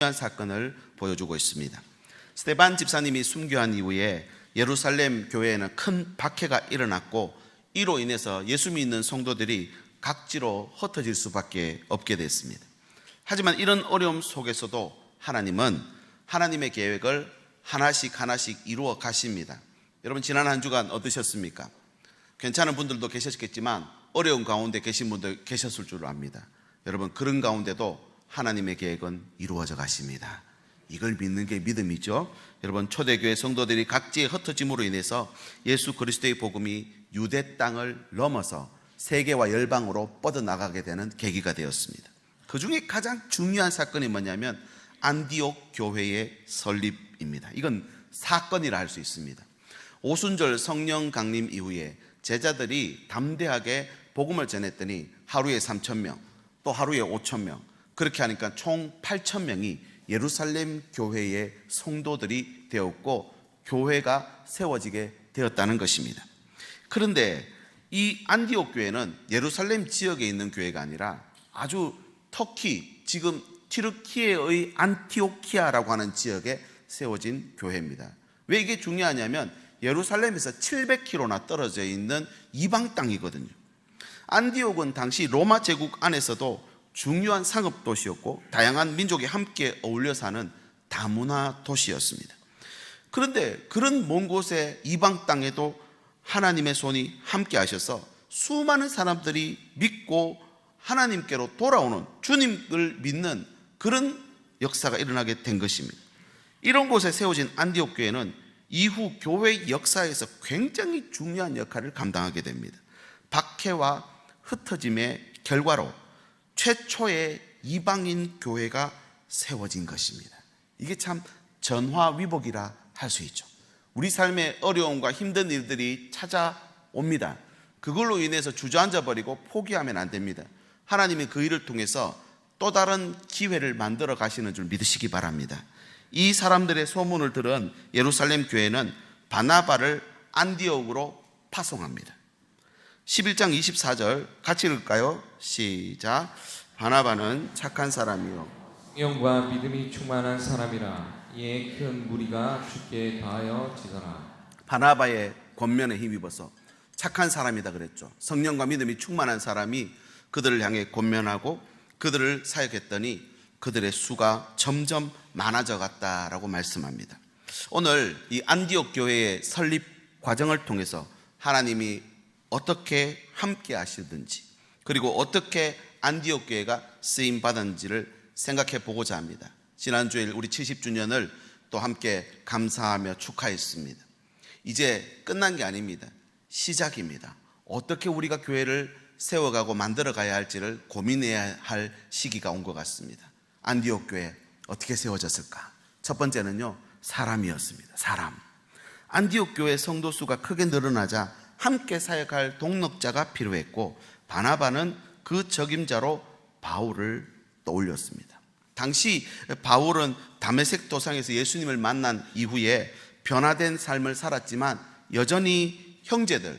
중요한 사건을 보여주고 있습니다. 스데반 집사님이 순교한 이후에 예루살렘 교회에는 큰 박해가 일어났고, 이로 인해서 예수 믿는 성도들이 각지로 흩어질 수밖에 없게 됐습니다. 하지만 이런 어려움 속에서도 하나님은 하나님의 계획을 하나씩 이루어 가십니다. 여러분, 지난 한 주간 어떠셨습니까? 괜찮은 분들도 계셨겠지만 어려운 가운데 계신 분들 계셨을 줄 압니다. 여러분, 그런 가운데도 하나님의 계획은 이루어져 가십니다. 이걸 믿는 게 믿음이죠. 여러분, 초대교회 성도들이 각지에 흩어짐으로 인해서 예수 그리스도의 복음이 유대 땅을 넘어서 세계와 열방으로 뻗어나가게 되는 계기가 되었습니다. 그 중에 가장 중요한 사건이 뭐냐면 안디옥 교회의 설립입니다. 이건 사건이라 할 수 있습니다. 오순절 성령 강림 이후에 제자들이 담대하게 복음을 전했더니 하루에 3,000명, 또 하루에 5,000명, 그렇게 하니까 총 8,000명이 예루살렘 교회의 성도들이 되었고 교회가 세워지게 되었다는 것입니다. 그런데 이 안디옥 교회는 예루살렘 지역에 있는 교회가 아니라 아주 터키, 지금 튀르키예의 안티오키아라고 하는 지역에 세워진 교회입니다. 왜 이게 중요하냐면 예루살렘에서 700km나 떨어져 있는 이방 땅이거든요. 안디옥은 당시 로마 제국 안에서도 중요한 상업 도시였고 다양한 민족이 함께 어울려 사는 다문화 도시였습니다. 그런데 그런 먼 곳에 이방 땅에도 하나님의 손이 함께 하셔서 수많은 사람들이 믿고 하나님께로 돌아오는, 주님을 믿는 그런 역사가 일어나게 된 것입니다. 이런 곳에 세워진 안디옥 교회는 이후 교회 역사에서 굉장히 중요한 역할을 감당하게 됩니다. 박해와 흩어짐의 결과로 최초의 이방인 교회가 세워진 것입니다. 이게 참 전화위복이라 할 수 있죠. 우리 삶의 어려움과 힘든 일들이 찾아옵니다. 그걸로 인해서 주저앉아 버리고 포기하면 안 됩니다. 하나님이 그 일을 통해서 또 다른 기회를 만들어 가시는 줄 믿으시기 바랍니다. 이 사람들의 소문을 들은 예루살렘 교회는 바나바를 안디옥으로 파송합니다. 11장 24절 같이 읽을까요? 시작. 바나바는 착한 사람이요 성령과 믿음이 충만한 사람이라. 이에 큰 무리가 주께 다하여 지더라. 바나바의 권면에 힘입어서 착한 사람이다 그랬죠. 성령과 믿음이 충만한 사람이 그들을 향해 권면하고 그들을 사역했더니 그들의 수가 점점 많아져 갔다라고 말씀합니다. 오늘 이 안디옥 교회의 설립 과정을 통해서 하나님이 어떻게 함께 하시든지, 그리고 어떻게 안디옥 교회가 쓰임 받았는지를 생각해 보고자 합니다. 지난주에 우리 70주년을 또 함께 감사하며 축하했습니다. 이제 끝난 게 아닙니다. 시작입니다. 어떻게 우리가 교회를 세워가고 만들어 가야 할지를 고민해야 할 시기가 온 것 같습니다. 안디옥 교회 어떻게 세워졌을까? 첫 번째는요, 사람이었습니다. 사람. 안디옥 교회 성도 수가 크게 늘어나자 함께 사역할 동력자가 필요했고, 바나바는 그 적임자로 바울을 떠올렸습니다. 당시 바울은 다메섹 도상에서 예수님을 만난 이후에 변화된 삶을 살았지만 여전히 형제들,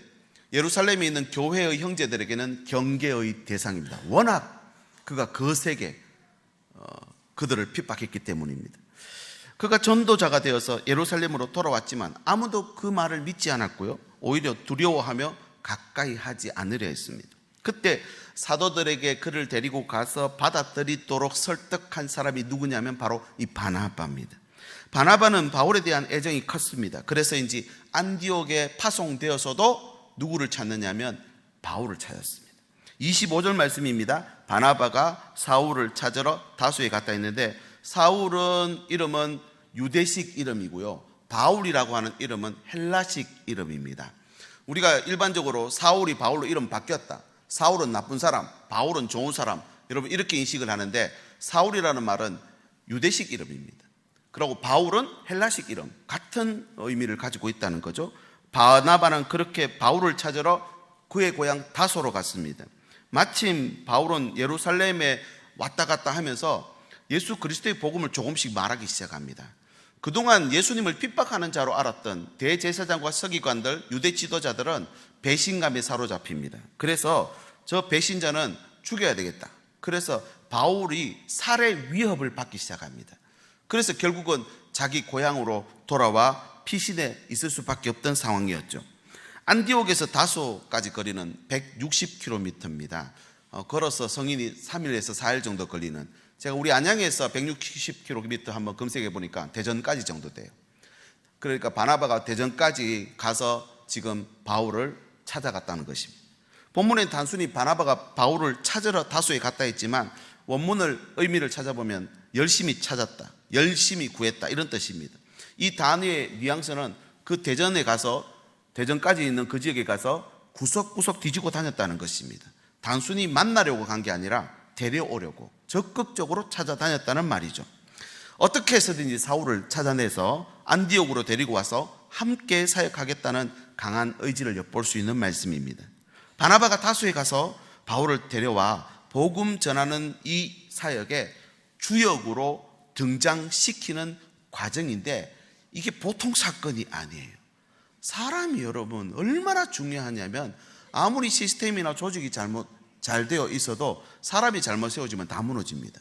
예루살렘에 있는 교회의 형제들에게는 경계의 대상입니다. 워낙 그가 거세게 그들을 핍박했기 때문입니다. 그가 전도자가 되어서 예루살렘으로 돌아왔지만 아무도 그 말을 믿지 않았고요, 오히려 두려워하며 가까이 하지 않으려 했습니다. 그때 사도들에게 그를 데리고 가서 받아들이도록 설득한 사람이 누구냐면 바로 이 바나바입니다. 바나바는 바울에 대한 애정이 컸습니다. 그래서인지 안디옥에 파송되어서도 누구를 찾느냐면 바울을 찾았습니다. 25절 말씀입니다. 바나바가 사울을 찾으러 다수에 갔다 했는데, 사울은 이름은 유대식 이름이고요, 바울이라고 하는 이름은 헬라식 이름입니다. 우리가 일반적으로 사울이 바울로 이름 바뀌었다, 사울은 나쁜 사람, 바울은 좋은 사람, 여러분 이렇게 인식을 하는데, 사울이라는 말은 유대식 이름입니다. 그리고 바울은 헬라식 이름, 같은 의미를 가지고 있다는 거죠. 바나바는 그렇게 바울을 찾으러 그의 고향 다소로 갔습니다. 마침 바울은 예루살렘에 왔다 갔다 하면서 예수 그리스도의 복음을 조금씩 말하기 시작합니다. 그동안 예수님을 핍박하는 자로 알았던 대제사장과 서기관들, 유대 지도자들은 배신감에 사로잡힙니다. 그래서 저 배신자는 죽여야 되겠다. 그래서 바울이 살해 위협을 받기 시작합니다. 그래서 결국은 자기 고향으로 돌아와 피신해 있을 수밖에 없던 상황이었죠. 안디옥에서 다소까지 거리는 160km입니다. 걸어서 성인이 3일에서 4일 정도 걸리는, 제가 우리 안양에서 160km 한번 검색해 보니까 대전까지 정도 돼요. 그러니까 바나바가 대전까지 가서 지금 바울을 찾아갔다는 것입니다. 본문엔 단순히 바나바가 바울을 찾으러 다소에 갔다 했지만 원문을 의미를 찾아보면 열심히 찾았다, 열심히 구했다, 이런 뜻입니다. 이 단어의 뉘앙스는 그 대전에 가서, 대전까지 있는 그 지역에 가서 구석구석 뒤지고 다녔다는 것입니다. 단순히 만나려고 간 게 아니라 데려오려고 적극적으로 찾아다녔다는 말이죠. 어떻게 해서든지 사울을 찾아내서 안디옥으로 데리고 와서 함께 사역하겠다는 강한 의지를 엿볼 수 있는 말씀입니다. 바나바가 다소에 가서 바울을 데려와 복음 전하는 이 사역에 주역으로 등장시키는 과정인데, 이게 보통 사건이 아니에요. 사람이 여러분 얼마나 중요하냐면, 아무리 시스템이나 조직이 잘 되어 있어도 사람이 잘못 세워지면 다 무너집니다.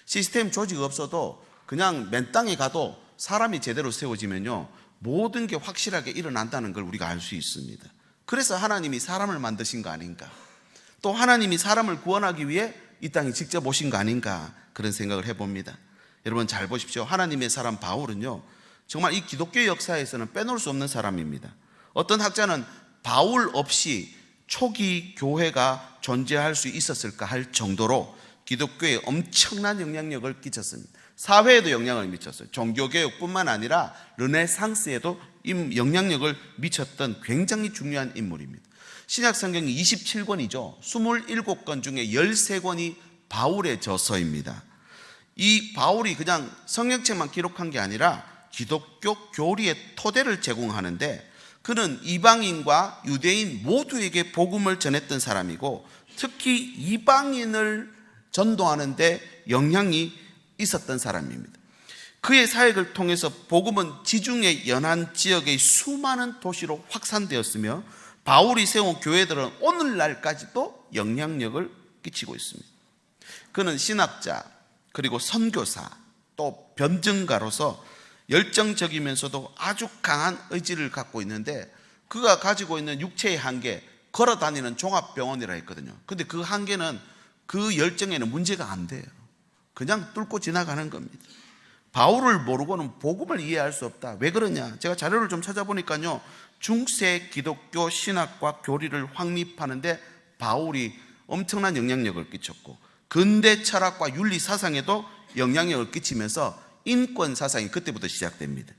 시스템 조직이 없어도 그냥 맨 땅에 가도 사람이 제대로 세워지면요, 모든 게 확실하게 일어난다는 걸 우리가 알 수 있습니다. 그래서 하나님이 사람을 만드신 거 아닌가, 또 하나님이 사람을 구원하기 위해 이 땅에 직접 오신 거 아닌가, 그런 생각을 해봅니다. 여러분 잘 보십시오. 하나님의 사람 바울은요, 정말 이 기독교 역사에서는 빼놓을 수 없는 사람입니다. 어떤 학자는 바울 없이 초기 교회가 존재할 수 있었을까 할 정도로 기독교에 엄청난 영향력을 끼쳤습니다. 사회에도 영향을 미쳤어요. 종교개혁뿐만 아니라 르네상스에도 영향력을 미쳤던 굉장히 중요한 인물입니다. 신약 성경이 27권이죠. 27권 중에 13권이 바울의 저서입니다. 이 바울이 그냥 성경책만 기록한 게 아니라 기독교 교리의 토대를 제공하는데, 그는 이방인과 유대인 모두에게 복음을 전했던 사람이고, 특히 이방인을 전도하는 데 영향이 있었던 사람입니다. 그의 사역을 통해서 복음은 지중해 연안 지역의 수많은 도시로 확산되었으며, 바울이 세운 교회들은 오늘날까지도 영향력을 끼치고 있습니다. 그는 신학자, 그리고 선교사, 또 변증가로서 열정적이면서도 아주 강한 의지를 갖고 있는데, 그가 가지고 있는 육체의 한계, 걸어 다니는 종합병원이라 했거든요. 근데 그 한계는, 그 열정에는 문제가 안 돼요. 그냥 뚫고 지나가는 겁니다. 바울을 모르고는 복음을 이해할 수 없다. 왜 그러냐? 제가 자료를 좀 찾아보니까요, 중세 기독교 신학과 교리를 확립하는데 바울이 엄청난 영향력을 끼쳤고, 근대 철학과 윤리 사상에도 영향력을 끼치면서 인권 사상이 그때부터 시작됩니다.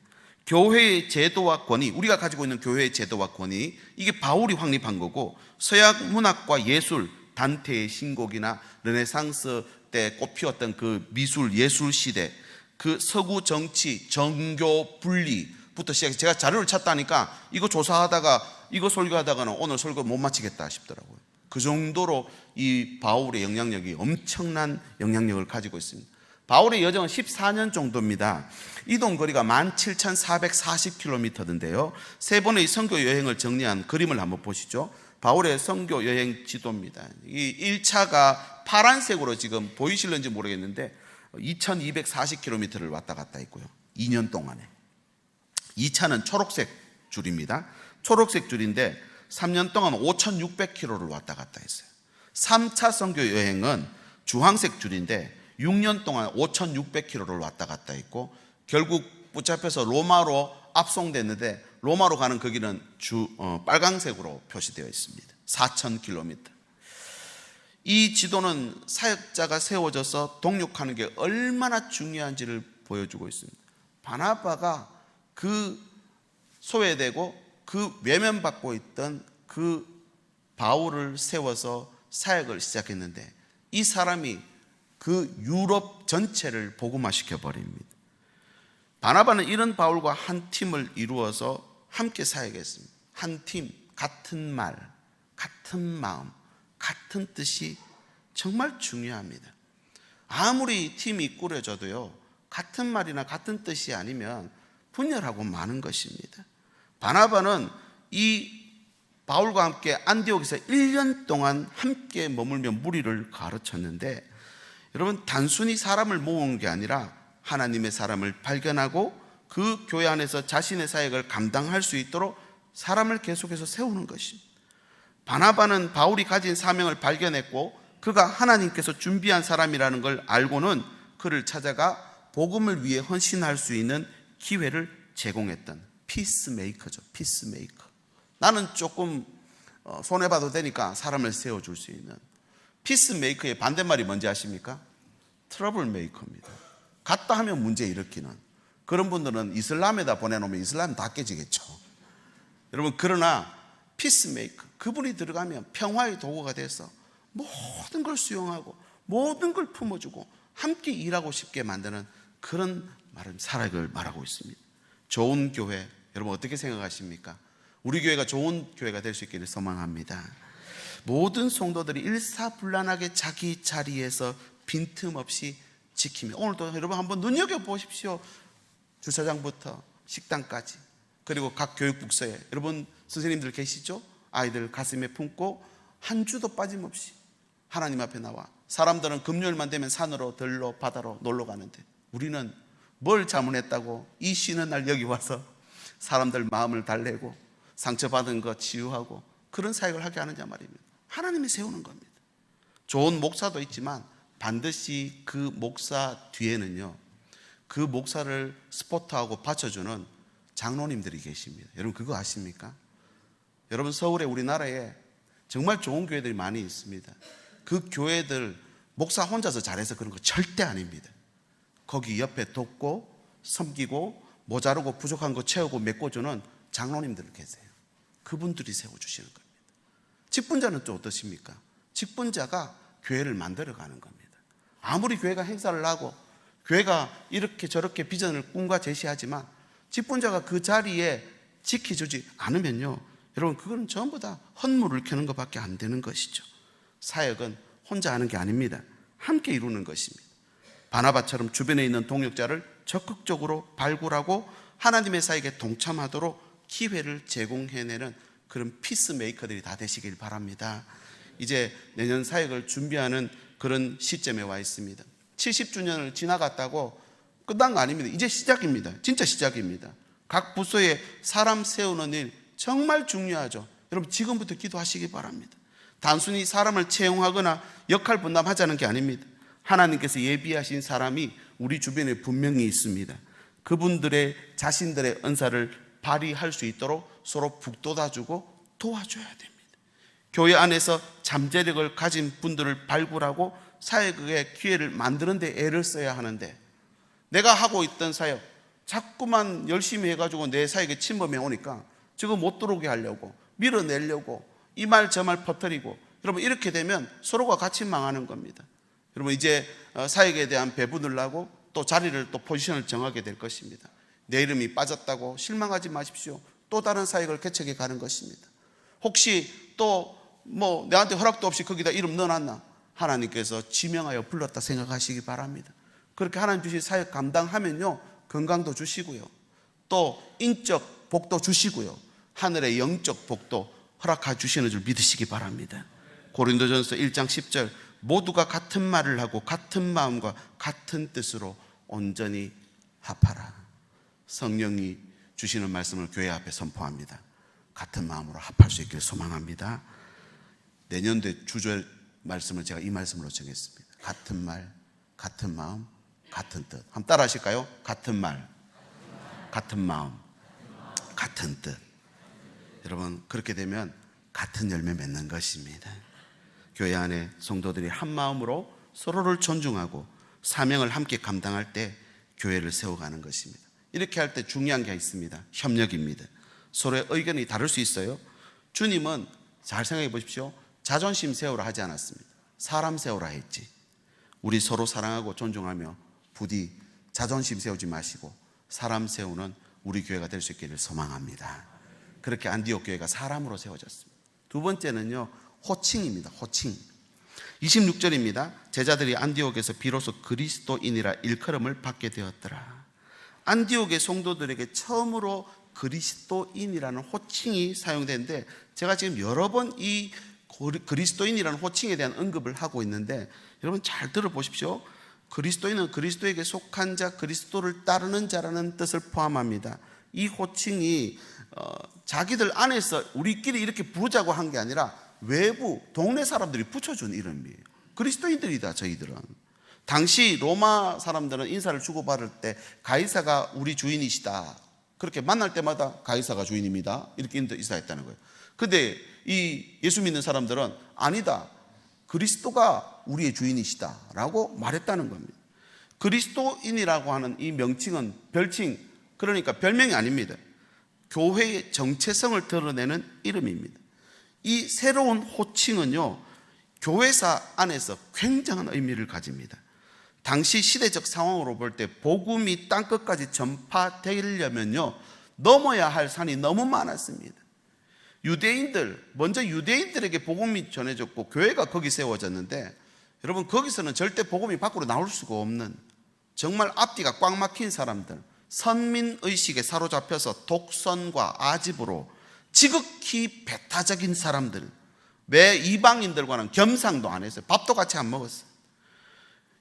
교회의 제도와 권위, 우리가 가지고 있는 교회의 제도와 권위, 이게 바울이 확립한 거고, 서양 문학과 예술, 단테의 신곡이나 르네상스 때 꽃피웠던 그 미술, 예술 시대, 그 서구 정치, 정교 분리부터 시작해서, 제가 자료를 찾다니까 이거 조사하다가, 이거 설교하다가는 오늘 설교 못 마치겠다 싶더라고요. 그 정도로 이 바울의 영향력이 엄청난 영향력을 가지고 있습니다. 바울의 여정은 14년 정도입니다. 이동 거리가 17,440km인데요. 세 번의 선교 여행을 정리한 그림을 한번 보시죠. 바울의 선교 여행 지도입니다. 이 1차가 파란색으로 지금 보이실는지 모르겠는데 2,240km를 왔다 갔다 했고요. 2년 동안에. 2차는 초록색 줄입니다. 초록색 줄인데 3년 동안 5,600km를 왔다 갔다 했어요. 3차 선교 여행은 주황색 줄인데 6년 동안 5,600km를 왔다 갔다 했고, 결국 붙잡혀서 로마로 압송됐는데, 로마로 가는 그 길은 빨강색으로 표시되어 있습니다. 4,000km. 이 지도는 사역자가 세워져서 동력하는 게 얼마나 중요한지를 보여주고 있습니다. 바나바가 그 소외되고 그 외면받고 있던 그 바울을 세워서 사역을 시작했는데, 이 사람이 그 유럽 전체를 복음화시켜 버립니다. 바나바는 이런 바울과 한 팀을 이루어서 함께 사역했습니다. 한 팀, 같은 말, 같은 마음, 같은 뜻이 정말 중요합니다. 아무리 팀이 꾸려져도요, 같은 말이나 같은 뜻이 아니면 분열하고 마는 것입니다. 바나바는 이 바울과 함께 안디옥에서 1년 동안 함께 머물며 무리를 가르쳤는데, 여러분 단순히 사람을 모으는 게 아니라 하나님의 사람을 발견하고 그 교회 안에서 자신의 사역을 감당할 수 있도록 사람을 계속해서 세우는 것입니다. 바나바는 바울이 가진 사명을 발견했고 그가 하나님께서 준비한 사람이라는 걸 알고는 그를 찾아가 복음을 위해 헌신할 수 있는 기회를 제공했던 피스메이커죠. 피스메이커. 나는 조금 손해봐도 되니까 사람을 세워줄 수 있는. 피스메이커의 반대말이 뭔지 아십니까? 트러블 메이커입니다. 갔다 하면 문제 일으키는. 그런 분들은 이슬람에다 보내놓으면 이슬람 다 깨지겠죠. 여러분, 그러나 피스메이커, 그분이 들어가면 평화의 도구가 돼서 모든 걸 수용하고 모든 걸 품어주고 함께 일하고 싶게 만드는 그런 사역을 말하고 있습니다. 좋은 교회, 여러분 어떻게 생각하십니까? 우리 교회가 좋은 교회가 될 수 있기를 소망합니다. 모든 성도들이 일사불란하게 자기 자리에서 빈틈없이 지키며, 오늘도 여러분 한번 눈여겨보십시오. 주차장부터 식당까지, 그리고 각 교육북서에 여러분 선생님들 계시죠? 아이들 가슴에 품고 한 주도 빠짐없이 하나님 앞에 나와. 사람들은 금요일만 되면 산으로 들로 바다로 놀러 가는데 우리는 뭘 잘못했다고 이 쉬는 날 여기 와서 사람들 마음을 달래고 상처받은 거 치유하고 그런 사역을 하게 하느냐 말입니다. 하나님이 세우는 겁니다. 좋은 목사도 있지만 반드시 그 목사 뒤에는요, 그 목사를 스포트하고 받쳐주는 장로님들이 계십니다. 여러분 그거 아십니까? 여러분 서울에 우리나라에 정말 좋은 교회들이 많이 있습니다. 그 교회들 목사 혼자서 잘해서 그런 거 절대 아닙니다. 거기 옆에 돕고 섬기고 모자르고 부족한 거 채우고 메꿔주는 장로님들 계세요. 그분들이 세워주시는 겁니다. 직분자는 또 어떠십니까? 직분자가 교회를 만들어가는 겁니다. 아무리 교회가 행사를 하고 교회가 이렇게 저렇게 비전을 꿈과 제시하지만 직분자가 그 자리에 지켜주지 않으면요, 여러분 그건 전부 다 헛물을 켜는 것밖에 안 되는 것이죠. 사역은 혼자 하는 게 아닙니다. 함께 이루는 것입니다. 바나바처럼 주변에 있는 동역자를 적극적으로 발굴하고 하나님의 사역에 동참하도록 기회를 제공해내는 그런 피스메이커들이 다 되시길 바랍니다. 이제 내년 사역을 준비하는 그런 시점에 와 있습니다. 70주년을 지나갔다고 끝난 거 아닙니다. 이제 시작입니다. 진짜 시작입니다. 각 부서에 사람 세우는 일 정말 중요하죠. 여러분 지금부터 기도하시기 바랍니다. 단순히 사람을 채용하거나 역할 분담하자는 게 아닙니다. 하나님께서 예비하신 사람이 우리 주변에 분명히 있습니다. 그분들의 자신들의 은사를 발휘할 수 있도록 서로 북돋아주고 도와줘야 됩니다. 교회 안에서 잠재력을 가진 분들을 발굴하고 사역의 기회를 만드는 데 애를 써야 하는데, 내가 하고 있던 사역 자꾸만 열심히 해가지고 내 사역에 침범해 오니까 지금 못 들어오게 하려고 밀어내려고 이 말 저 말 퍼뜨리고, 여러분 이렇게 되면 서로가 같이 망하는 겁니다. 여러분 이제 사역에 대한 배분을 하고 또 자리를 또 포지션을 정하게 될 것입니다. 내 이름이 빠졌다고 실망하지 마십시오. 또 다른 사역을 개척해 가는 것입니다. 혹시 또 내한테 허락도 없이 거기다 이름 넣어놨나? 하나님께서 지명하여 불렀다 생각하시기 바랍니다. 그렇게 하나님 주신 사역 감당하면요, 건강도 주시고요, 또 인적 복도 주시고요, 하늘의 영적 복도 허락해 주시는 줄 믿으시기 바랍니다. 고린도전서 1장 10절, 모두가 같은 말을 하고 같은 마음과 같은 뜻으로 온전히 합하라. 성령이 주시는 말씀을 교회 앞에 선포합니다. 같은 마음으로 합할 수 있기를 소망합니다. 내년도에 주절 말씀을 제가 이 말씀으로 정했습니다. 같은 말, 같은 마음, 같은 뜻. 한번 따라 하실까요? 같은 말, 같은 마음, 같은 뜻. 여러분 그렇게 되면 같은 열매 맺는 것입니다. 교회 안에 성도들이 한 마음으로 서로를 존중하고 사명을 함께 감당할 때 교회를 세워가는 것입니다. 이렇게 할 때 중요한 게 있습니다. 협력입니다. 서로의 의견이 다를 수 있어요. 주님은 잘 생각해 보십시오. 자존심 세우라 하지 않았습니다. 사람 세우라 했지. 우리 서로 사랑하고 존중하며 부디 자존심 세우지 마시고 사람 세우는 우리 교회가 될 수 있기를 소망합니다. 그렇게 안디옥 교회가 사람으로 세워졌습니다. 두 번째는요, 호칭입니다. 호칭. 26절입니다. 제자들이 안디옥에서 비로소 그리스도인이라 일컬음을 받게 되었더라. 안디옥의 성도들에게 처음으로 그리스도인이라는 호칭이 사용되는데, 제가 지금 여러 번 이 그리스도인이라는 호칭에 대한 언급을 하고 있는데 여러분 잘 들어보십시오. 그리스도인은 그리스도에게 속한 자, 그리스도를 따르는 자라는 뜻을 포함합니다. 이 호칭이 자기들 안에서 우리끼리 이렇게 부르자고 한 게 아니라 외부 동네 사람들이 붙여준 이름이에요. 그리스도인들이다 저희들은. 당시 로마 사람들은 인사를 주고받을 때 가이사가 우리 주인이시다, 그렇게 만날 때마다 가이사가 주인입니다 이렇게 인사했다는 거예요. 근데 이 예수 믿는 사람들은 아니다, 그리스도가 우리의 주인이시다 라고 말했다는 겁니다. 그리스도인이라고 하는 이 명칭은 별칭, 그러니까 별명이 아닙니다. 교회의 정체성을 드러내는 이름입니다. 이 새로운 호칭은요, 교회사 안에서 굉장한 의미를 가집니다. 당시 시대적 상황으로 볼 때 복음이 땅끝까지 전파되려면요, 넘어야 할 산이 너무 많았습니다. 먼저 유대인들에게 복음이 전해졌고 교회가 거기 세워졌는데, 여러분 거기서는 절대 복음이 밖으로 나올 수가 없는 정말 앞뒤가 꽉 막힌 사람들, 선민의식에 사로잡혀서 독선과 아집으로 지극히 배타적인 사람들, 왜 이방인들과는 겸상도 안 했어요. 밥도 같이 안 먹었어요.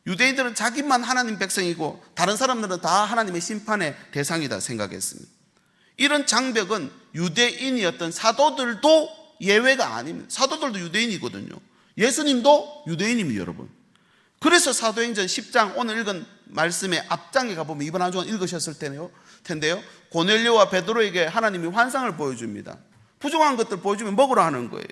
유대인들은 자기만 하나님 백성이고 다른 사람들은 다 하나님의 심판의 대상이다 생각했습니다. 이런 장벽은 유대인이었던 사도들도 예외가 아닙니다. 사도들도 유대인이거든요. 예수님도 유대인입니다, 여러분. 그래서 사도행전 10장 오늘 읽은 말씀의 앞장에 가보면 이번 한 주간 읽으셨을 텐데요, 고넬료와 베드로에게 하나님이 환상을 보여줍니다. 부정한 것들 보여주면 먹으라 하는 거예요.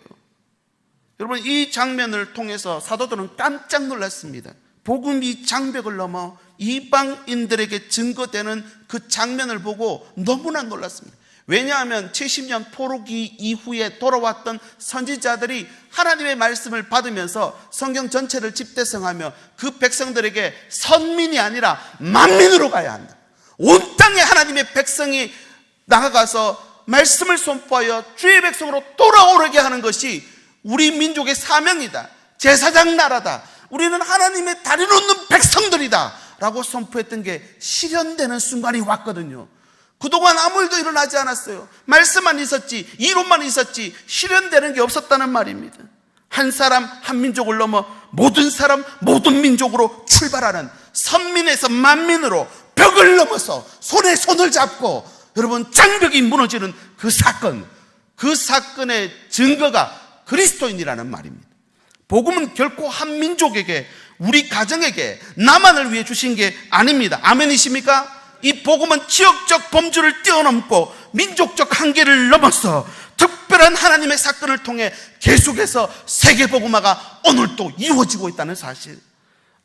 여러분 이 장면을 통해서 사도들은 깜짝 놀랐습니다. 복음이 장벽을 넘어 이방인들에게 증거되는 그 장면을 보고 너무나 놀랐습니다. 왜냐하면 70년 포로기 이후에 돌아왔던 선지자들이 하나님의 말씀을 받으면서 성경 전체를 집대성하며 그 백성들에게 선민이 아니라 만민으로 가야 한다, 온 땅에 하나님의 백성이 나아가서 말씀을 선포하여 주의 백성으로 돌아오게 하는 것이 우리 민족의 사명이다, 제사장 나라다, 우리는 하나님의 다리 놓는 백성들이다 라고 선포했던 게 실현되는 순간이 왔거든요. 그동안 아무 일도 일어나지 않았어요. 말씀만 있었지, 이론만 있었지 실현되는 게 없었다는 말입니다. 한 사람 한 민족을 넘어 모든 사람 모든 민족으로 출발하는, 선민에서 만민으로 벽을 넘어서 손에 손을 잡고 여러분 장벽이 무너지는 그 사건의 증거가 그리스도인이라는 말입니다. 복음은 결코 한 민족에게, 우리 가정에게, 나만을 위해 주신 게 아닙니다. 아멘이십니까? 이 복음은 지역적 범주를 뛰어넘고 민족적 한계를 넘어서 특별한 하나님의 사건을 통해 계속해서 세계 복음화가 오늘 또 이루어지고 있다는 사실.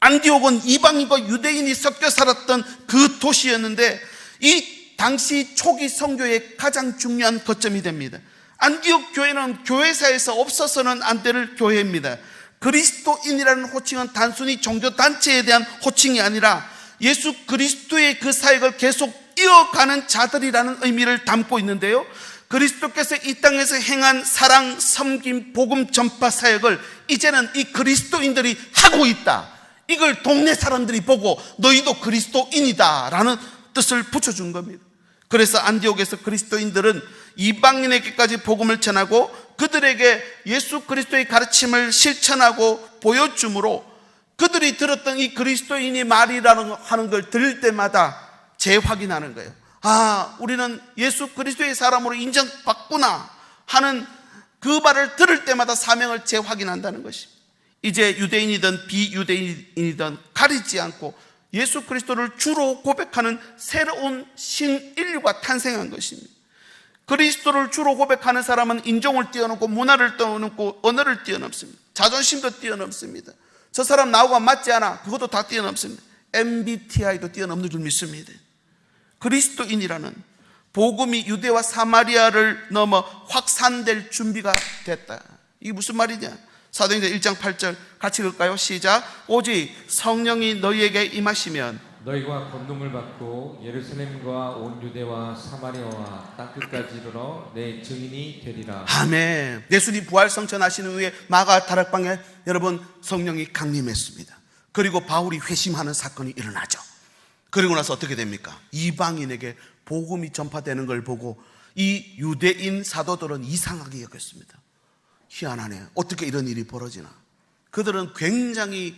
안디옥은 이방인과 유대인이 섞여 살았던 그 도시였는데 이 당시 초기 선교의 가장 중요한 거점이 됩니다. 안디옥 교회는 교회사에서 없어서는 안 될 교회입니다. 그리스도인이라는 호칭은 단순히 종교단체에 대한 호칭이 아니라 예수 그리스도의 그 사역을 계속 이어가는 자들이라는 의미를 담고 있는데요, 그리스도께서 이 땅에서 행한 사랑, 섬김, 복음 전파 사역을 이제는 이 그리스도인들이 하고 있다, 이걸 동네 사람들이 보고 너희도 그리스도인이다 라는 뜻을 붙여준 겁니다. 그래서 안디옥에서 그리스도인들은 이방인에게까지 복음을 전하고 그들에게 예수 그리스도의 가르침을 실천하고 보여줌으로 그들이 들었던 이 그리스도인이 말이라는 하는 걸 들을 때마다 재확인하는 거예요. 아, 우리는 예수 그리스도의 사람으로 인정받구나 하는 그 말을 들을 때마다 사명을 재확인한다는 것입니다. 이제 유대인이든 비유대인이든 가리지 않고 예수 그리스도를 주로 고백하는 새로운 신인류가 탄생한 것입니다. 그리스도를 주로 고백하는 사람은 인종을 뛰어넘고 문화를 뛰어넘고 언어를 뛰어넘습니다. 자존심도 뛰어넘습니다. 저 사람 나하고 맞지 않아, 그것도 다 뛰어넘습니다. MBTI도 뛰어넘는 줄 믿습니다. 그리스도인이라는 복음이 유대와 사마리아를 넘어 확산될 준비가 됐다. 이게 무슨 말이냐? 사도행전 1장 8절 같이 읽을까요? 시작. 오직 성령이 너희에게 임하시면 너희가 권능을 받고 예루살렘과 온 유대와 사마리아와 땅끝까지 이르러 내 증인이 되리라. 아멘. 예수님 부활 성천하신 후에 마가 다락방에 여러분 성령이 강림했습니다. 그리고 바울이 회심하는 사건이 일어나죠. 그리고 나서 어떻게 됩니까? 이방인에게 복음이 전파되는 걸 보고 이 유대인 사도들은 이상하게 여겼습니다. 희한하네, 어떻게 이런 일이 벌어지나. 그들은 굉장히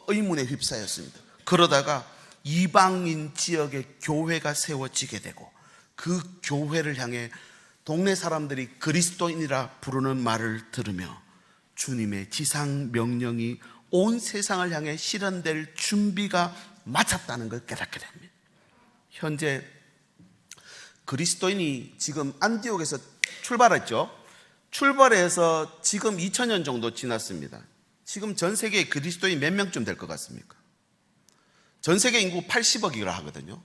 의문에 휩싸였습니다. 그러다가 이방인 지역에 교회가 세워지게 되고 그 교회를 향해 동네 사람들이 그리스도인이라 부르는 말을 들으며 주님의 지상 명령이 온 세상을 향해 실현될 준비가 마쳤다는 걸 깨닫게 됩니다. 현재 그리스도인이 지금 안디옥에서 출발했죠. 출발해서 지금 2000년 정도 지났습니다. 지금 전 세계에 그리스도인 몇 명쯤 될 것 같습니까? 전 세계 인구 80억이라 하거든요.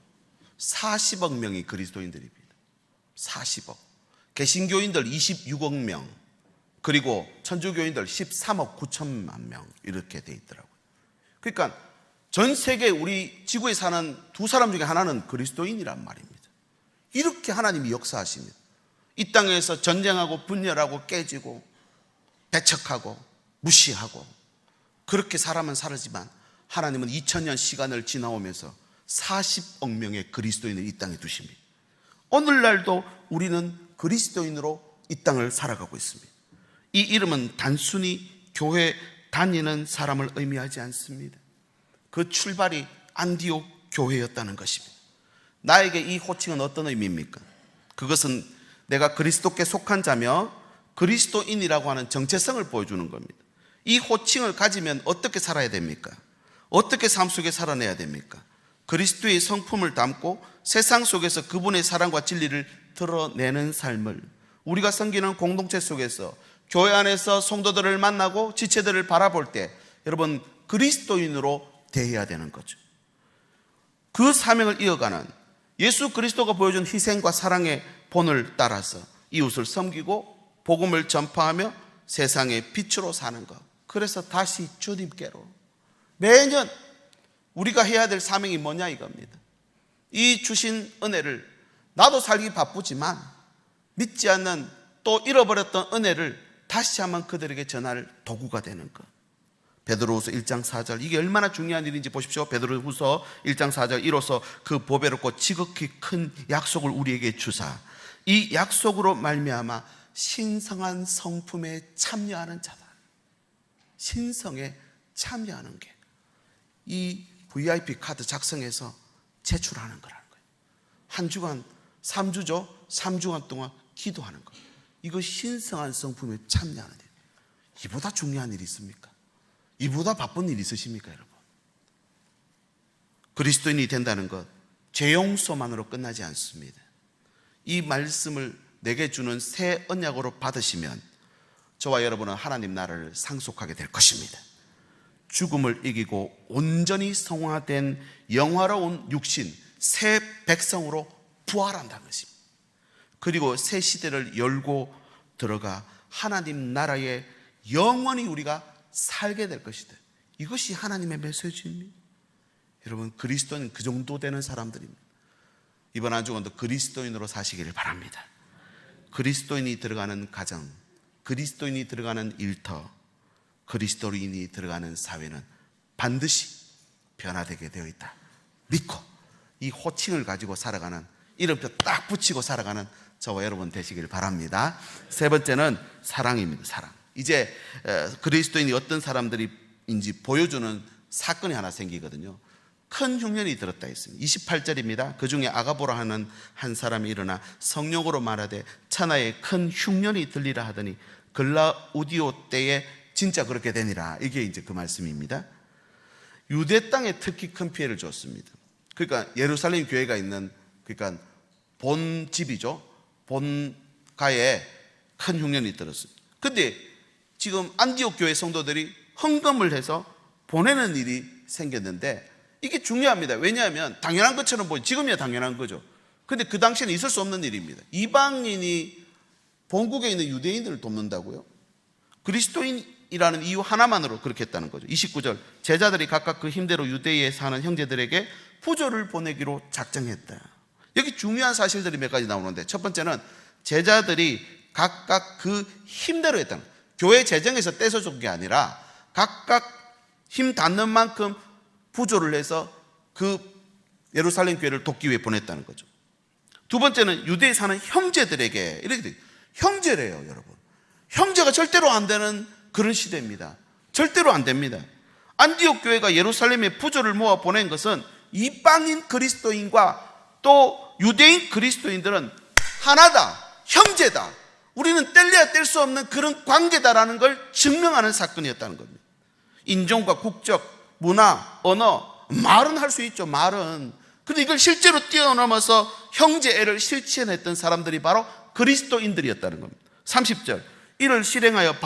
40억 명이 그리스도인들입니다. 40억. 개신교인들 26억 명, 그리고 천주교인들 13억 9천만 명 이렇게 돼 있더라고요. 그러니까 전 세계 우리 지구에 사는 두 사람 중에 하나는 그리스도인이란 말입니다. 이렇게 하나님이 역사하십니다. 이 땅에서 전쟁하고 분열하고 깨지고 배척하고 무시하고 그렇게 사람은 살았지만 하나님은 2000년 시간을 지나오면서 40억 명의 그리스도인을 이 땅에 두십니다. 오늘날도 우리는 그리스도인으로 이 땅을 살아가고 있습니다. 이 이름은 단순히 교회 다니는 사람을 의미하지 않습니다. 그 출발이 안디옥 교회였다는 것입니다. 나에게 이 호칭은 어떤 의미입니까? 그것은 내가 그리스도께 속한 자며 그리스도인이라고 하는 정체성을 보여주는 겁니다. 이 호칭을 가지면 어떻게 살아야 됩니까? 어떻게 삶 속에 살아내야 됩니까? 그리스도의 성품을 담고 세상 속에서 그분의 사랑과 진리를 드러내는 삶을, 우리가 섬기는 공동체 속에서 교회 안에서 성도들을 만나고 지체들을 바라볼 때 여러분 그리스도인으로 대해야 되는 거죠. 그 사명을 이어가는 예수 그리스도가 보여준 희생과 사랑의 본을 따라서 이웃을 섬기고 복음을 전파하며 세상의 빛으로 사는 것. 그래서 다시 주님께로 매년 우리가 해야 될 사명이 뭐냐 이겁니다. 이 주신 은혜를, 나도 살기 바쁘지만 믿지 않는 또 잃어버렸던 은혜를 다시 한번 그들에게 전할 도구가 되는 것. 베드로후서 1장 4절, 이게 얼마나 중요한 일인지 보십시오. 베드로후서 1장 4절, 이로써 그 보배롭고 지극히 큰 약속을 우리에게 주사 이 약속으로 말미암아 신성한 성품에 참여하는 자다. 신성에 참여하는 게 이 VIP 카드 작성해서 제출하는 거라는 거예요. 한 주간 3주죠. 3주간 동안 기도하는 거예요. 이거 신성한 성품에 참여하는 일. 이보다 중요한 일이 있습니까? 이보다 바쁜 일이 있으십니까, 여러분? 그리스도인이 된다는 것 죄 용서만으로 끝나지 않습니다. 이 말씀을 내게 주는 새 언약으로 받으시면 저와 여러분은 하나님 나라를 상속하게 될 것입니다. 죽음을 이기고 온전히 성화된 영화로운 육신, 새 백성으로 부활한다는 것입니다. 그리고 새 시대를 열고 들어가 하나님 나라에 영원히 우리가 살게 될 것이다. 이것이 하나님의 메시지입니다. 여러분, 그리스도는 그 정도 되는 사람들입니다. 이번 한 주간도 그리스도인으로 사시기를 바랍니다. 그리스도인이 들어가는 가정, 그리스도인이 들어가는 일터, 그리스도인이 들어가는 사회는 반드시 변화되게 되어 있다. 믿고 이 호칭을 가지고 살아가는, 이름표 딱 붙이고 살아가는 저와 여러분 되시길 바랍니다. 세 번째는 사랑입니다. 사랑. 이제 그리스도인이 어떤 사람들인지 보여주는 사건이 하나 생기거든요. 큰 흉년이 들었다 했습니다. 28절입니다. 그 중에 아가보라 하는 한 사람이 일어나 성령으로 말하되 천하에 큰 흉년이 들리라 하더니 글라우디오 때에 진짜 그렇게 되니라. 이게 이제 그 말씀입니다. 유대 땅에 특히 큰 피해를 줬습니다. 그러니까 예루살렘 교회가 있는, 그러니까 본집이죠. 본가에 큰 흉년이 들었습니다. 근데 지금 안디옥 교회 성도들이 헌금을 해서 보내는 일이 생겼는데 이게 중요합니다. 왜냐하면 당연한 것처럼 보이, 지금이야 당연한 거죠. 근데 그 당시에는 있을 수 없는 일입니다. 이방인이 본국에 있는 유대인들을 돕는다고요? 그리스도인이라는 이유 하나만으로 그렇게 했다는 거죠. 29절, 제자들이 각각 그 힘대로 유대에 사는 형제들에게 부조를 보내기로 작정했다. 여기 중요한 사실들이 몇 가지 나오는데, 첫 번째는 제자들이 각각 그 힘대로 했다는 거예요. 교회 재정에서 떼서준 게 아니라 각각 힘 닿는 만큼 부조를 해서 그 예루살렘 교회를 돕기 위해 보냈다는 거죠. 두 번째는 유대에 사는 형제들에게, 이렇게 돼요. 형제래요, 여러분. 형제가 절대로 안 되는 그런 시대입니다. 절대로 안 됩니다. 안디옥 교회가 예루살렘에 부조를 모아 보낸 것은 이방인 그리스도인과 또 유대인 그리스도인들은 하나다, 형제다, 우리는 뗄래야 뗄 수 없는 그런 관계다라는 걸 증명하는 사건이었다는 겁니다. 인종과 국적, 문화, 언어, 말은 할 수 있죠, 말은. 근데 이걸 실제로 뛰어넘어서 형제애를 실천했던 사람들이 바로 그리스도인들이었다는 겁니다. 30절, 이를 실행하여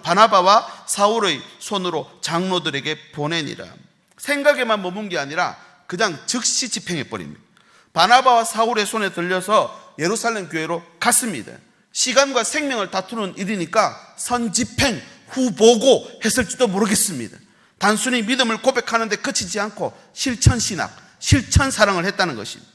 바나바와 사울의 손으로 장로들에게 보내니라. 생각에만 머문 게 아니라 그냥 즉시 집행해버립니다. 바나바와 사울의 손에 들려서 예루살렘 교회로 갔습니다. 시간과 생명을 다투는 일이니까 선집행, 후보고 했을지도 모르겠습니다. 단순히 믿음을 고백하는데 그치지 않고 실천신학, 실천사랑을 했다는 것입니다.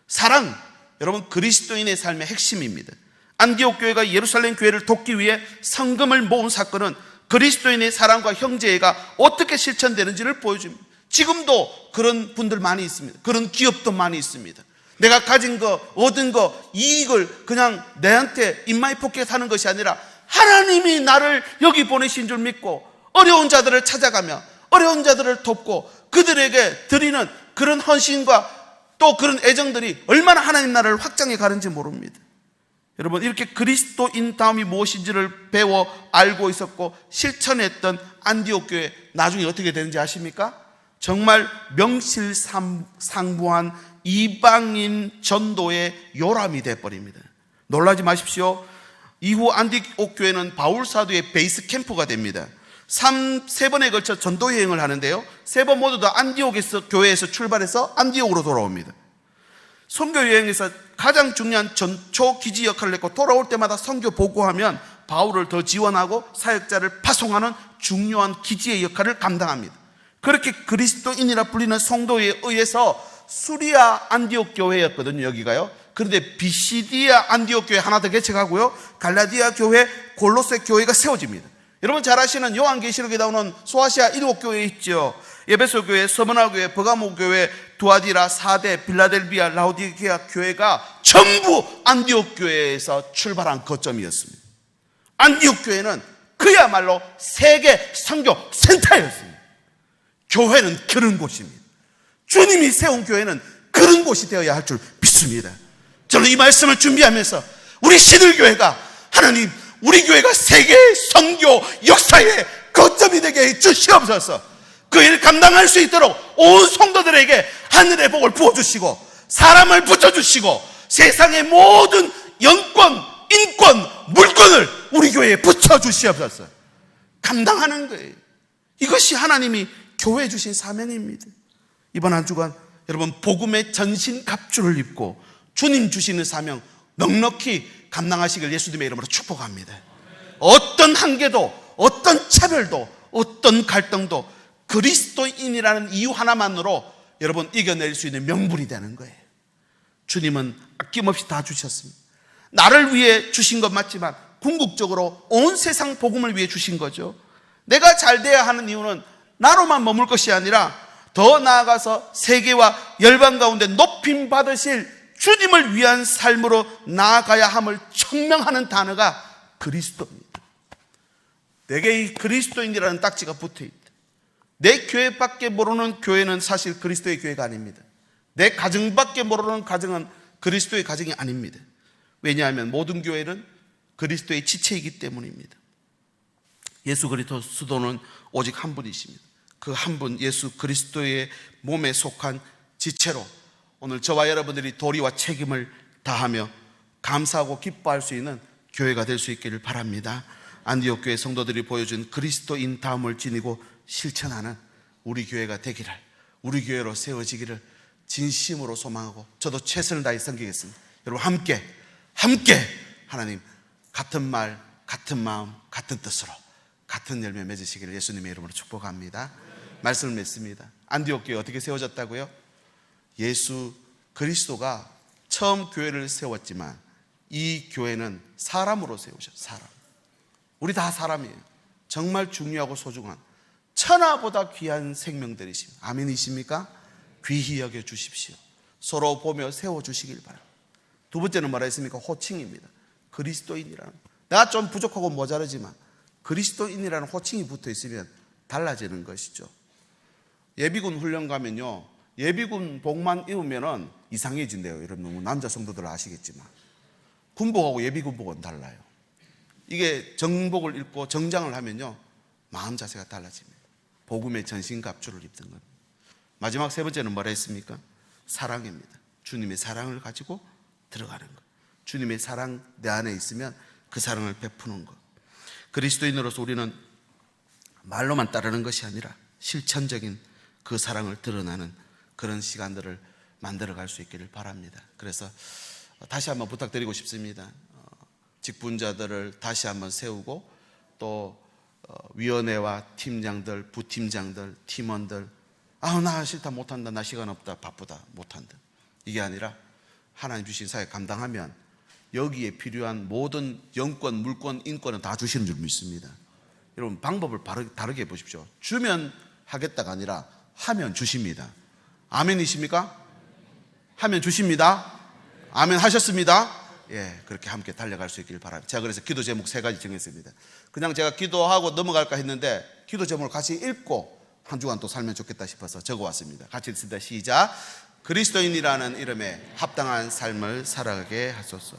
사랑, 여러분 그리스도인의 삶의 핵심입니다. 안디옥 교회가 예루살렘 교회를 돕기 위해 성금을 모은 사건은 그리스도인의 사랑과 형제애가 어떻게 실천되는지를 보여줍니다. 지금도 그런 분들 많이 있습니다. 그런 기업도 많이 있습니다. 내가 가진 거, 얻은 거, 이익을 그냥 내한테 인마이 포켓하는 것이 아니라 하나님이 나를 여기 보내신 줄 믿고 어려운 자들을 찾아가며 어려운 자들을 돕고 그들에게 드리는 그런 헌신과 또 그런 애정들이 얼마나 하나님 나라를 확장해 가는지 모릅니다. 여러분, 이렇게 그리스도인다움이 무엇인지를 배워 알고 있었고 실천했던 안디옥 교회, 나중에 어떻게 되는지 아십니까? 정말 명실상부한 이방인 전도의 요람이 되어버립니다. 놀라지 마십시오. 이후 안디옥 교회는 바울 사도의 베이스 캠프가 됩니다. 3번에 걸쳐 전도 여행을 하는데요, 3번 모두 다 안디옥에서 교회에서 출발해서 안디옥으로 돌아옵니다. 선교 여행에서 가장 중요한 전초 기지 역할을 했고, 돌아올 때마다 선교 보고하면 바울을 더 지원하고 사역자를 파송하는 중요한 기지의 역할을 감당합니다. 그렇게 그리스도인이라 불리는 성도에 의해서 수리아 안디옥 교회였거든요, 여기가요. 그런데 비시디아 안디옥 교회 하나 더 개척하고요, 갈라디아 교회, 골로새 교회가 세워집니다. 여러분 잘 아시는 요한계시록에 나오는 소아시아 7교회 있죠. 에베소 교회, 스무나 교회, 버가모 교회, 두아디라, 사대, 빌라델비아, 라오디게아 교회가 전부 안디옥 교회에서 출발한 거점이었습니다. 안디옥 교회는 그야말로 세계 선교 센터였습니다. 교회는 그런 곳입니다. 주님이 세운 교회는 그런 곳이 되어야 할 줄 믿습니다. 저는 이 말씀을 준비하면서 우리 신일교회가 하나님, 우리 교회가 세계 선교 역사의 거점이 되게 해 주시옵소서. 그 일 감당할 수 있도록 온 성도들에게 하늘의 복을 부어주시고 사람을 붙여주시고 세상의 모든 영권, 인권, 물권을 우리 교회에 붙여주시옵소서. 감당하는 거예요. 이것이 하나님이 교회에 주신 사명입니다. 이번 한 주간 여러분 복음의 전신갑주를 입고 주님 주시는 사명 넉넉히 감당하시길 예수님의 이름으로 축복합니다. 어떤 한계도, 어떤 차별도, 어떤 갈등도 그리스도인이라는 이유 하나만으로 여러분 이겨낼 수 있는 명분이 되는 거예요. 주님은 아낌없이 다 주셨습니다. 나를 위해 주신 것 맞지만 궁극적으로 온 세상 복음을 위해 주신 거죠. 내가 잘 돼야 하는 이유는 나로만 머물 것이 아니라 더 나아가서 세계와 열방 가운데 높임 받으실 주님을 위한 삶으로 나아가야 함을 청명하는 단어가 그리스도입니다. 내게 이 그리스도인이라는 딱지가 붙어있다. 내 교회밖에 모르는 교회는 사실 그리스도의 교회가 아닙니다. 내 가정밖에 모르는 가정은 그리스도의 가정이 아닙니다. 왜냐하면 모든 교회는 그리스도의 지체이기 때문입니다. 예수 그리스도는 오직 한 분이십니다. 그 한 분 예수 그리스도의 몸에 속한 지체로 오늘 저와 여러분들이 도리와 책임을 다하며 감사하고 기뻐할 수 있는 교회가 될 수 있기를 바랍니다. 안디옥 교회 성도들이 보여준 그리스도인 다움을 지니고 실천하는 우리 교회가 되기를, 우리 교회로 세워지기를 진심으로 소망하고 저도 최선을 다해 섬기겠습니다. 여러분 함께 하나님 같은 말, 같은 마음, 같은 뜻으로 같은 열매 맺으시기를 예수님의 이름으로 축복합니다. 말씀을 맺습니다. 안디옥 교회 어떻게 세워졌다고요? 예수 그리스도가 처음 교회를 세웠지만 이 교회는 사람으로 세우셨어요. 사람. 우리 다 사람이에요. 정말 중요하고 소중한 천하보다 귀한 생명들이십니다. 아멘이십니까? 귀히 여겨주십시오. 서로 보며 세워주시길 바랍니다. 두 번째는 뭐라 했습니까? 호칭입니다. 그리스도인이라는, 내가 좀 부족하고 모자르지만 그리스도인이라는 호칭이 붙어 있으면 달라지는 것이죠. 예비군 훈련 가면요, 예비군 복만 입으면은 이상해진대요. 여러분, 남자 성도들 아시겠지만 군복하고 예비군복은 달라요. 이게 정복을 입고 정장을 하면요, 마음 자세가 달라집니다. 복음의 전신갑주를 입던 겁니다. 마지막 세 번째는 뭐라 했습니까? 사랑입니다. 주님의 사랑을 가지고 들어가는 것. 주님의 사랑 내 안에 있으면 그 사랑을 베푸는 것. 그리스도인으로서 우리는 말로만 따르는 것이 아니라 실천적인 그 사랑을 드러나는 그런 시간들을 만들어갈 수 있기를 바랍니다. 그래서 다시 한번 부탁드리고 싶습니다. 직분자들을 다시 한번 세우고, 또 위원회와 팀장들, 부팀장들, 팀원들, 나 싫다, 못한다, 나 시간 없다, 바쁘다, 못한다, 이게 아니라 하나님 주신 사회 감당하면 여기에 필요한 모든 영권, 물권, 인권은 다 주시는 줄 믿습니다. 여러분, 방법을 다르게 해보십시오. 주면 하겠다가 아니라 하면 주십니다. 아멘이십니까? 하면 주십니다. 아멘 하셨습니다. 예, 그렇게 함께 달려갈 수 있길 바랍니다. 제가 그래서 기도 제목 3가지 정했습니다. 그냥 제가 기도하고 넘어갈까 했는데 기도 제목을 같이 읽고 한 주간 또 살면 좋겠다 싶어서 적어왔습니다. 같이 읽습니다. 시작. 그리스도인이라는 이름에 합당한 삶을 살아가게 하소서.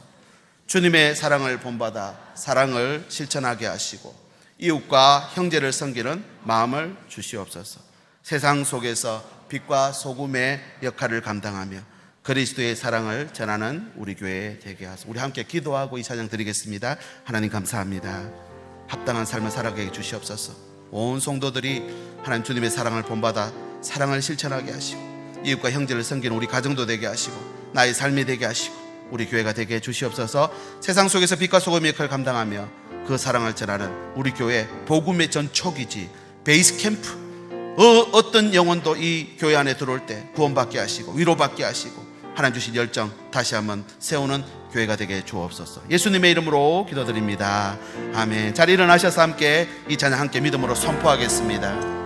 주님의 사랑을 본받아 사랑을 실천하게 하시고 이웃과 형제를 섬기는 마음을 주시옵소서. 세상 속에서 빛과 소금의 역할을 감당하며 그리스도의 사랑을 전하는 우리 교회 되게 하소서. 우리 함께 기도하고 이 찬양 드리겠습니다. 하나님 감사합니다. 합당한 삶을 살아가게 해 주시옵소서. 온 성도들이 하나님 주님의 사랑을 본받아 사랑을 실천하게 하시고 이웃과 형제를 섬기는 우리 가정도 되게 하시고 나의 삶이 되게 하시고 우리 교회가 되게 해 주시옵소서. 세상 속에서 빛과 소금의 역할을 감당하며 그 사랑을 전하는 우리 교회 복음의 전초기지 베이스 캠프, 어떤 영혼도 이 교회 안에 들어올 때 구원받게 하시고 위로받게 하시고 하나님 주신 열정 다시 한번 세우는 교회가 되게 주옵소서. 예수님의 이름으로 기도드립니다. 아멘. 잘 일어나셔서 함께 이 찬양 함께 믿음으로 선포하겠습니다.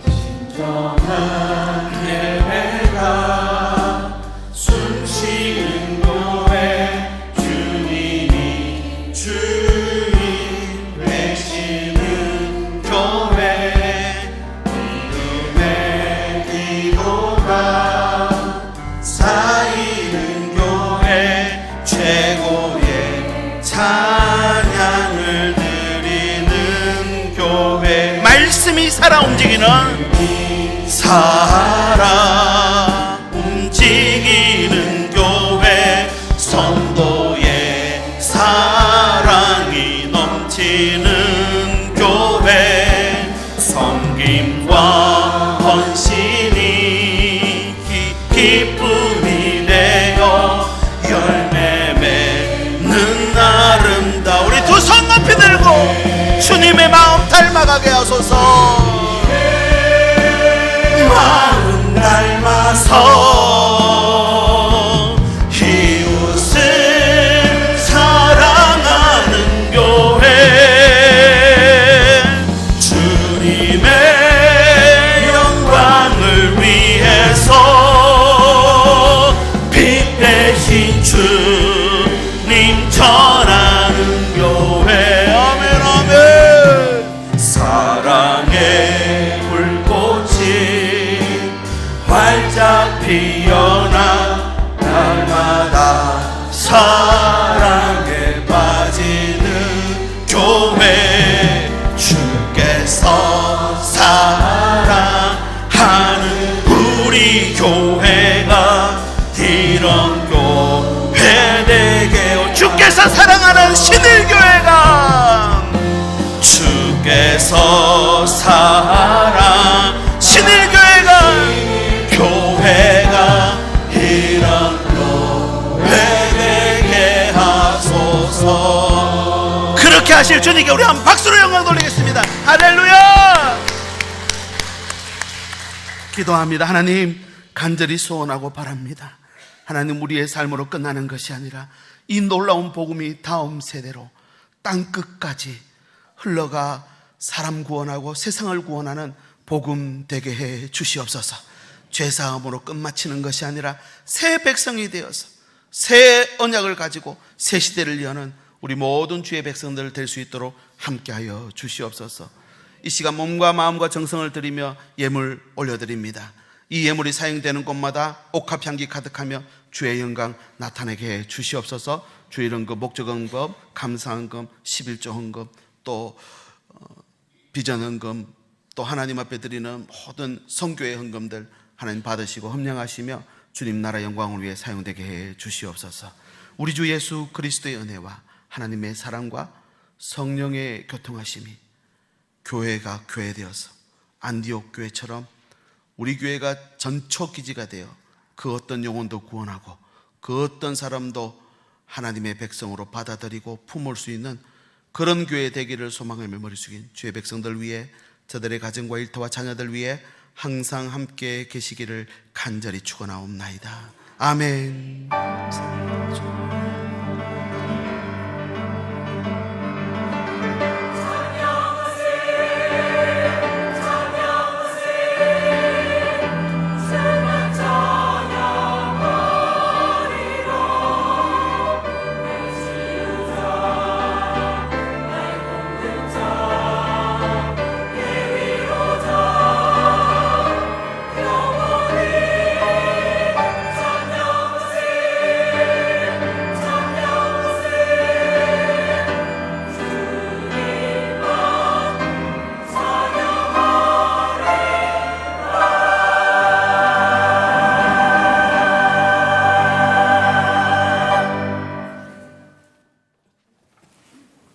진정한 예배가 숨쉬는 교회, 주님이 주인 되시는 교회, 믿음의 기도가 쌓이는 교회, 최고의 찬양을 드리는 교회, 말씀이 살아 움직이는 살아 움직이는 교회, 성도의 사랑이 넘치는 교회, 섬김과 헌신이 기쁨이 되어 열매 맺는 아름다운 우리 두 손 높이 들고 주님의 마음 닮아가게 하소서. 마음 닮아서 이웃을 사랑하는 교회, 주님의 영광을 위해서 빛 대신 주님 전하는 교회, 아멘 아멘. 사랑의 불꽃이 활짝 피어나 날마다 사랑에 빠지는 교회, 주께서 사랑하는 우리 교회가 이런 교회 되게, 주께서 사랑하는 신일교회가, 주께서 사랑 신일교회가 교회가 이런 교회 되게 하소서. 그렇게 하실 주님께 우리 한 박수로 영광 돌리겠습니다. 할렐루야. 기도합니다. 하나님, 간절히 소원하고 바랍니다. 하나님, 우리의 삶으로 끝나는 것이 아니라 이 놀라운 복음이 다음 세대로 땅끝까지 흘러가 사람 구원하고 세상을 구원하는 복음 되게 해 주시옵소서. 죄사함으로 끝마치는 것이 아니라 새 백성이 되어서 새 언약을 가지고 새 시대를 여는 우리 모든 주의 백성들 될 수 있도록 함께하여 주시옵소서. 이 시간 몸과 마음과 정성을 드리며 예물 올려드립니다. 이 예물이 사용되는 곳마다 옥합향기 가득하며 주의 영광 나타내게 해 주시옵소서. 주의 헌금, 목적 헌금, 감사 헌금, 11조 헌금, 또 비전 헌금, 또 하나님 앞에 드리는 모든 성교의 헌금들 하나님 받으시고 흠령하시며 주님 나라 영광을 위해 사용되게 해 주시옵소서. 우리 주 예수 그리스도의 은혜와 하나님의 사랑과 성령의 교통하심이 교회가 교회되어서 안디옥 교회처럼 우리 교회가 전초기지가 되어 그 어떤 영혼도 구원하고 그 어떤 사람도 하나님의 백성으로 받아들이고 품을 수 있는 그런 교회 되기를 소망하며 머리 숙인 주의 백성들 위해, 저들의 가정과 일터와 자녀들 위해 항상 함께 계시기를 간절히 축원하옵나이다. 아멘. 감사합니다.